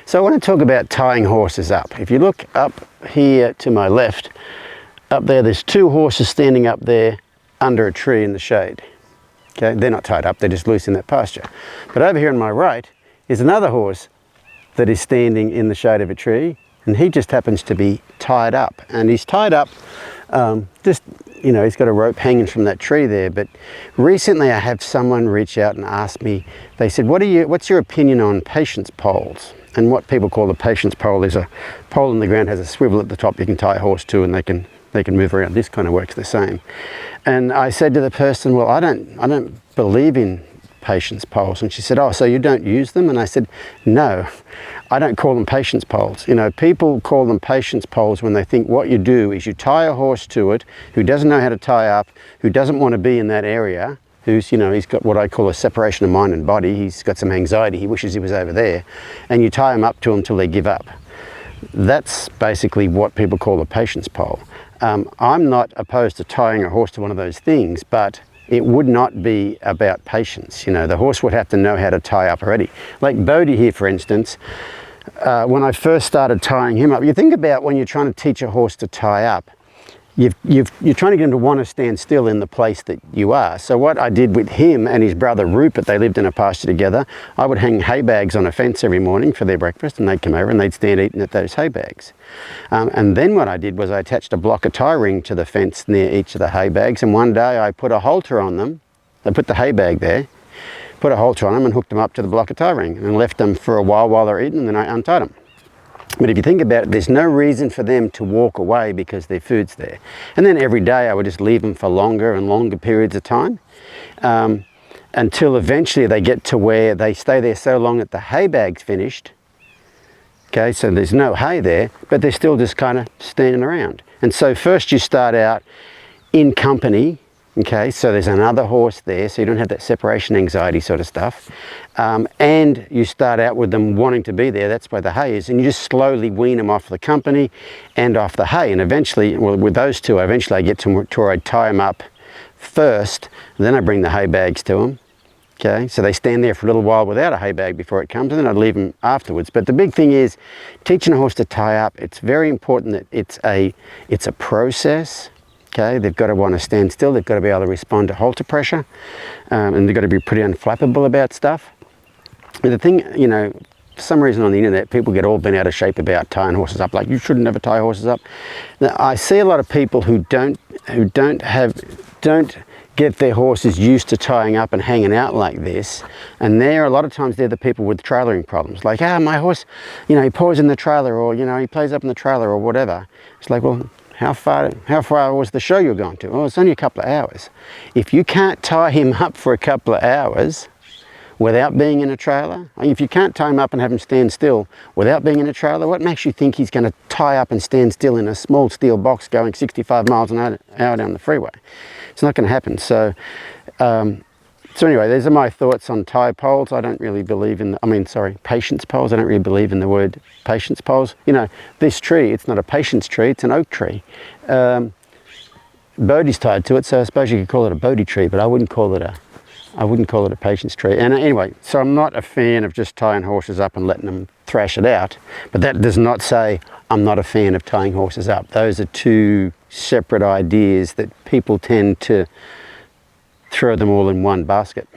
So I want to talk about tying horses up. If you look up here to my left, up there's two horses standing up there under a tree in the shade. Okay, they're not tied up, they're just loose in that pasture. But over here on my right is another horse that is standing in the shade of a tree, and he just happens to be tied up. And he's tied up, just, you know, he's got a rope hanging from that tree there. But recently I had someone reach out and ask me, they said, what's your opinion on patience poles? And what people call a patience pole is a pole in the ground, has a swivel at the top you can tie a horse to, and they can move around. This kind of works the same. And I said to the person, well, I don't believe in patience poles. And she said, oh, so you don't use them? And I said, no, I don't call them patience poles. You know, people call them patience poles when they think what you do is you tie a horse to it who doesn't know how to tie up, who doesn't want to be in that area, who's, you know, he's got what I call a separation of mind and body. He's got some anxiety. He wishes he was over there. And you tie him up to him till they give up. That's basically what people call a patience pole. I'm not opposed to tying a horse to one of those things, but it would not be about patience. You know, the horse would have to know how to tie up already. Like Bodhi here, for instance, when I first started tying him up, you think about when you're trying to teach a horse to tie up, you're trying to get him to want to stand still in the place that you are. So what I did with him and his brother Rupert, they lived in a pasture together, I would hang hay bags on a fence every morning for their breakfast, and they'd come over and they'd stand eating at those hay bags. And then what I did was I attached a block of tie ring to the fence near each of the hay bags, and one day I put a halter on them. I put the hay bag there, put a halter on them and hooked them up to the block of tie ring, and left them for a while they're eating, and then I untied them. But if you think about it, there's no reason for them to walk away because their food's there. And then every day I would just leave them for longer and longer periods of time, until eventually they get to where they stay there so long that the hay bag's finished. Okay, so there's no hay there, but they're still just kind of standing around. And so first you start out in company. Okay, so there's another horse there, so you don't have that separation anxiety sort of stuff. And you start out with them wanting to be there, that's where the hay is, and you just slowly wean them off the company and off the hay. And eventually, well, with those two, eventually I get to where I tie them up first, and then I bring the hay bags to them. Okay, so they stand there for a little while without a hay bag before it comes, and then I'd leave them afterwards. But the big thing is, teaching a horse to tie up, it's very important that it's a process. Okay, they've got to want to stand still, they've got to be able to respond to halter pressure, and they've got to be pretty unflappable about stuff. And the thing, you know, for some reason on the internet, people get all bent out of shape about tying horses up, like you shouldn't ever tie horses up. Now, I see a lot of people who don't get their horses used to tying up and hanging out like this, and a lot of times they're the people with trailering problems. Like, my horse, you know, he paws in the trailer, or, you know, he plays up in the trailer or whatever. It's like, well, how far was the show you're going to? Oh, it's only a couple of hours. If you can't tie him up for a couple of hours without being in a trailer, if you can't tie him up and have him stand still without being in a trailer, what makes you think he's going to tie up and stand still in a small steel box going 65 miles an hour down the freeway? It's not going to happen. So anyway, these are my thoughts on tie poles. I don't really believe in, patience poles. I don't really believe in the word patience poles. You know, this tree, it's not a patience tree, it's an oak tree. Bodhi's tied to it, so I suppose you could call it a Bodhi tree, but I wouldn't call it a patience tree. And anyway, so I'm not a fan of just tying horses up and letting them thrash it out, but that does not say I'm not a fan of tying horses up. Those are two separate ideas that people tend to throw them all in one basket.